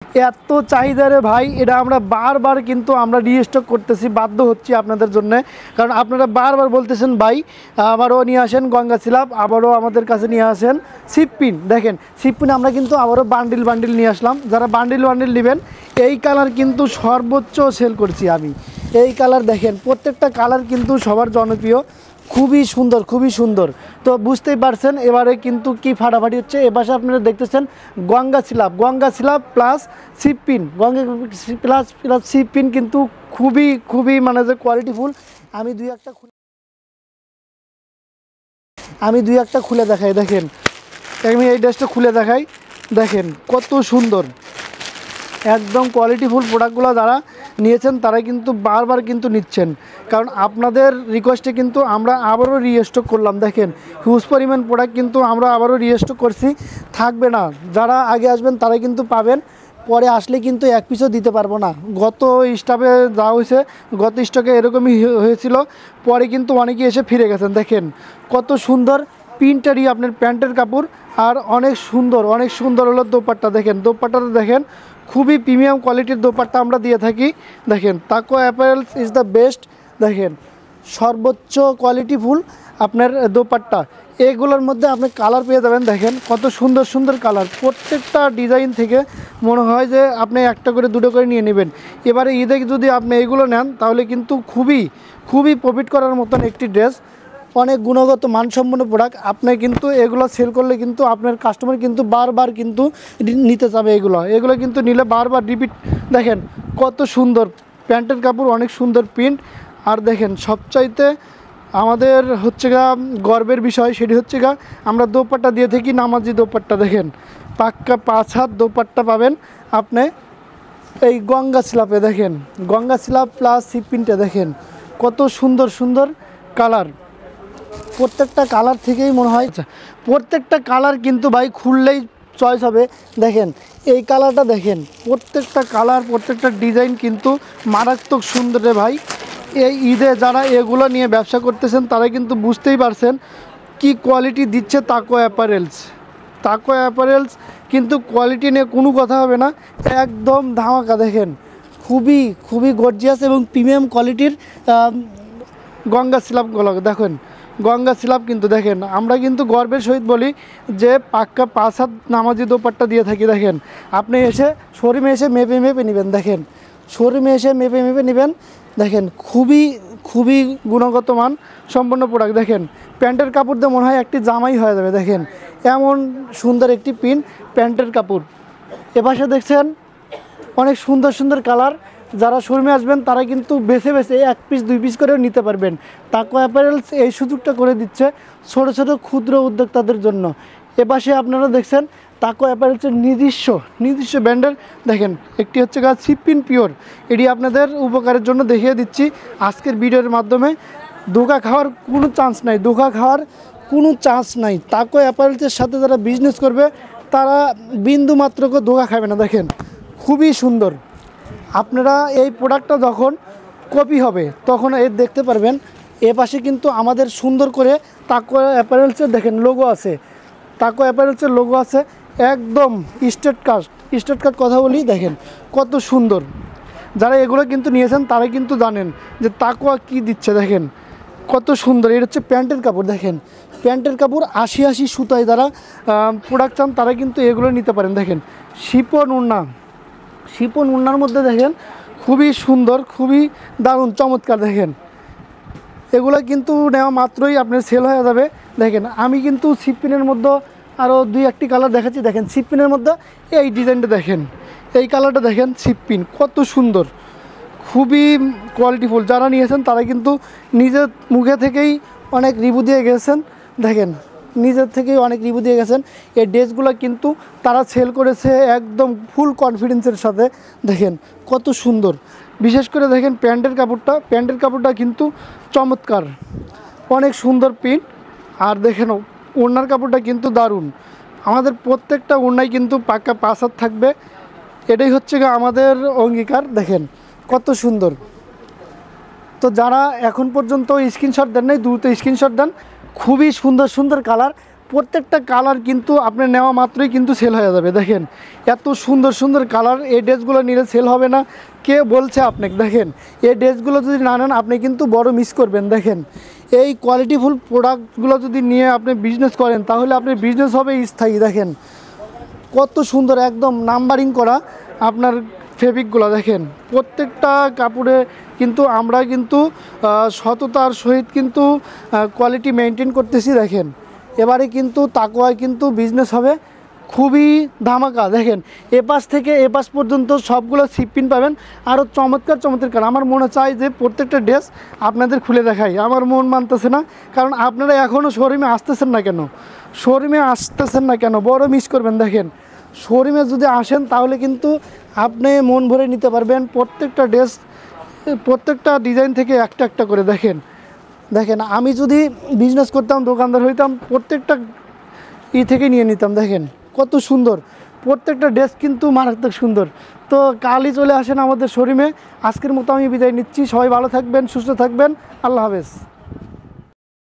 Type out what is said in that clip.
এত চাহিদা রে ভাই, এটা আমরা বারবার কিন্তু আমরা রিস্টক করতেছি, বাধ্য হচ্ছি আপনাদের জন্য। কারণ আপনারা বারবার বলতেছেন ভাই আবারও নিয়ে আসেন গঙ্গা সিলাপ, আবারও আমাদের কাছে নিয়ে আসেন সিপপিন। দেখেন সিপপিন আমরা কিন্তু আবারও বান্ডিল বান্ডিল নিয়ে আসলাম। যারা বান্ডিল বান্ডিল নেবেন, এই কালার কিন্তু সর্বোচ্চ সেল করছি আমি। এই কালার দেখেন, প্রত্যেকটা কালার কিন্তু সবার জনপ্রিয়, খুবই সুন্দর খুবই সুন্দর। তো বুঝতেই পারছেন এবারে কিন্তু কি ফাটাফাটি হচ্ছে। এপাশে আপনারা দেখতেছেন গঙ্গা সিলাপ প্লাস সিপপিন, গঙ্গা প্লাস প্লাস সিপপিন কিন্তু খুবই খুবই মানে যে কোয়ালিটিফুল। আমি দুই একটা খুলে দেখাই। দেখেন আমি এই ড্রেসটা খুলে দেখাই, দেখেন কত সুন্দর, একদম কোয়ালিটিফুল প্রোডাক্টগুলো যারা নিয়েছেন তারাই কিন্তু বারবার কিন্তু নিচ্ছেন। কারণ আপনাদের রিকোয়েস্টে কিন্তু আমরা আবারও রিস্টক করলাম। দেখেন হিউজ পরিমাণ প্রোডাক্ট কিন্তু আমরা আবারও রিস্টক করছি, থাকবে না। যারা আগে আসবেন তারাই কিন্তু পাবেন, পরে আসলে কিন্তু এক পিসও দিতে পারবো না। গত স্টকে যাওয়া হয়েছে, গত স্টকে এরকমই হয়েছিল, পরে কিন্তু অনেকেই এসে ফিরে গেছেন। দেখেন কত সুন্দর প্রিন্টারই আপনার প্যান্টের কাপড়, আর অনেক সুন্দর হলো দোপাট্টা। দেখেন দোপাট্টাটা দেখেন, খুবই প্রিমিয়াম কোয়ালিটির দোপাট্টা আমরা দিয়ে থাকি। দেখেন তাকো অ্যাপারেলস ইজ দ্য বেস্ট। দেখেন সর্বোচ্চ কোয়ালিটিফুল আপনার দোপাট্টা, এগুলোর মধ্যে আপনি কালার পেয়ে যাবেন। দেখেন কত সুন্দর সুন্দর কালার, প্রত্যেকটা ডিজাইন থেকে মনে হয় যে আপনি একটা করে দুটো করে নিয়ে নেবেন। এবারে ঈদে যদি আপনি এইগুলো নেন তাহলে কিন্তু খুবই খুবই প্রফিট করার মতন একটি ড্রেস, অনেক গুণগত মানসম্পন্ন প্রোডাক্ট। আপনি কিন্তু এগুলো সেল করলে কিন্তু আপনার কাস্টমার কিন্তু বারবার কিন্তু নিতে চাবে। এগুলো কিন্তু নিলে বারবার রিপিট। দেখেন কত সুন্দর প্যান্টের কাপড়, অনেক সুন্দর প্রিন্ট। আর দেখেন সবচাইতে আমাদের হচ্ছে গা গর্বের বিষয়, সেটি হচ্ছে গা আমরা দোপাট্টা দিয়ে থাকি নামাজি দোপাট্টা। দেখেন পাক্কা 5 হাত দোপাট্টা পাবেন আপনি এই গঙ্গা সিলাপে। দেখেন গঙ্গা সিলাপ প্লাস সিপপিনটা দেখেন কত সুন্দর সুন্দর কালার, প্রত্যেকটা কালার থেকেই মনে হয় প্রত্যেকটা কালার কিন্তু ভাই খুললেই চয়েস হবে। দেখেন এই কালারটা দেখেন, প্রত্যেকটা কালার প্রত্যেকটা ডিজাইন কিন্তু মারাত্মক সুন্দর রে ভাই। এই ঈদে যারা এগুলো নিয়ে ব্যবসা করতেছেন তারা কিন্তু বুঝতেই পারছেন কি কোয়ালিটি দিচ্ছে তাকো অ্যাপারেলস কিন্তু কোয়ালিটি নিয়ে কোনো কথা হবে না, একদম ধামাকা। দেখেন খুবই খুবই গর্জিয়াস এবং প্রিমিয়াম কোয়ালিটির গঙ্গা সিলাপগুলো। দেখেন গঙ্গা সিলাপ কিন্তু দেখেন আমরা কিন্তু গর্বের সহিত বলি যে পাক্কা 5 হাত নামাজি দোপাট্টা দিয়ে থাকি। দেখেন আপনি এসে শোরুমে এসে মেপে নেবেন। দেখেন শোরুমে এসে মেপে নেবেন। দেখেন খুবই খুবই গুণগত মান সম্পন্ন প্রোডাক্ট। দেখেন প্যান্টের কাপড় দিয়ে মনে হয় একটি জামাই হয়ে যাবে। দেখেন এমন সুন্দর একটি প্যান্টের কাপড়। এপাশে দেখছেন অনেক সুন্দর সুন্দর কালার। যারা শোরুমে আসবেন তারা কিন্তু বেছে বেছে 1 পিস 2 পিস করেও নিতে পারবেন। তাকো অ্যাপারেলস এই সুযোগটা করে দিচ্ছে ছোট ছোট ক্ষুদ্র উদ্যোক্তাদের জন্য। এপাশে আপনারা দেখছেন তাকো অ্যাপারেলসের নিজস্ব ব্র্যান্ডের। দেখেন একটি হচ্ছে গা সিপপিন পিওর, এটি আপনাদের উপকারের জন্য দেখিয়ে দিচ্ছি আজকের ভিডিওর মাধ্যমে। ধোঁকা খাওয়ার কোনো চান্স নাই। তাকো অ্যাপারেলসের সাথে যারা বিজনেস করবে তারা বিন্দু মাত্র ধোঁকা খাবে না। দেখেন খুবই সুন্দর। আপনারা এই প্রোডাক্টটা যখন কপি হবে তখন এর দেখতে পারবেন। এ পাশে কিন্তু আমাদের সুন্দর করে তাকো অ্যাপারেলসের দেখেন লোগো আছে, তাকো অ্যাপারেলসের লোগো আছে, একদম স্টেট কাট কথা বলি। দেখেন কত সুন্দর, যারা এগুলো কিন্তু নিয়েছেন তারা কিন্তু জানেন যে তাকো কি দিচ্ছে। দেখেন কত সুন্দর, এটা হচ্ছে প্যান্টের কাপড়। দেখেন প্যান্টের কাপড় 80 সুতায় যারা প্রোডাক্ট চান তারা কিন্তু এগুলো নিতে পারেন। দেখেন শিপন উন্নার মধ্যে দেখেন খুবই সুন্দর, খুবই দারুণ চমৎকার। দেখেন এগুলো কিন্তু নেওয়া মাত্রই আপনার সেল হয়ে যাবে। দেখেন আমি কিন্তু সিপপিনের মধ্যে আরও 2-1টি কালার দেখাচ্ছি। দেখেন সিপপিনের মধ্যে এই ডিজাইনটা দেখেন, এই কালারটা দেখেন, সিপপিন কত সুন্দর, খুবই কোয়ালিটিফুল। যারা নিয়েছেন তারা কিন্তু নিজের মুখে থেকেই অনেক রিভিউ দিয়ে গেছেন। দেখেন নিজের থেকেই অনেক রিভিউ দিয়ে গেছেন। এই ড্রেসগুলো কিন্তু তারা সেল করেছে একদম ফুল কনফিডেন্সের সাথে। দেখেন কত সুন্দর, বিশেষ করে দেখেন প্যান্টের কাপড়টা কিন্তু চমৎকার, অনেক সুন্দর প্রিন্ট। আর দেখেন ওড়নার কাপড়টা কিন্তু দারুণ। আমাদের প্রত্যেকটা ওড়নায় কিন্তু পাক্কা 5 হাত থাকবে, এটাই হচ্ছে আমাদের অঙ্গীকার। দেখেন কত সুন্দর। তো যারা এখন পর্যন্ত স্ক্রিনশট দেন নাই দ্রুত স্ক্রিনশট দেন। খুবই সুন্দর কালার, প্রত্যেকটা কালার কিন্তু আপনি নেওয়া মাত্রই কিন্তু সেল হয়ে যাবে। দেখেন এত সুন্দর সুন্দর কালার, এই ড্রেসগুলো নিলে সেল হবে না কে বলছে আপনাকে? দেখেন এই ড্রেসগুলো যদি না নেন আপনি কিন্তু বড় মিস করবেন। দেখেন এই কোয়ালিটিফুল প্রোডাক্টগুলো যদি নিয়ে আপনি বিজনেস করেন তাহলে আপনার বিজনেস হবে স্থায়ী। দেখেন কত সুন্দর একদম নাম্বারিং করা আপনার ফেব্রিকগুলো। দেখেন প্রত্যেকটা কাপড়ে কিন্তু আমরা কিন্তু সততার সহিত কিন্তু কোয়ালিটি মেনটেন করতেছি। দেখেন এবারে কিন্তু তাকওয়ায় কিন্তু বিজনেস হবে খুবই ধামাকা। দেখেন এপাশ থেকে এপাশ পর্যন্ত সবগুলো সিপিন পাবেন, আরও চমৎকার চমৎকার। আমার মনে চাই যে প্রত্যেকটা ড্রেস আপনাদের খুলে দেখাই, আমার মন মানতেছে না, কারণ আপনারা এখনও শোরুমে আসতেছেন না কেন? বড় মিস করবেন। দেখেন শোরুমে যদি আসেন তাহলে কিন্তু আপনি মন ভরে নিতে পারবেন প্রত্যেকটা ড্রেস, প্রত্যেকটা ডিজাইন থেকে একটা একটা করে। দেখেন আমি যদি বিজনেস করতাম, দোকানদার হইতাম, প্রত্যেকটা থেকে নিয়ে নিতাম। দেখেন কত সুন্দর প্রত্যেকটা ড্রেস কিন্তু মারাত্মক সুন্দর। তো কালই চলে আসেন আমাদের শোরুমে। আজকের মতো আমি বিদায় নিচ্ছি, সবাই ভালো থাকবেন, সুস্থ থাকবেন, আল্লাহ হাফেজ।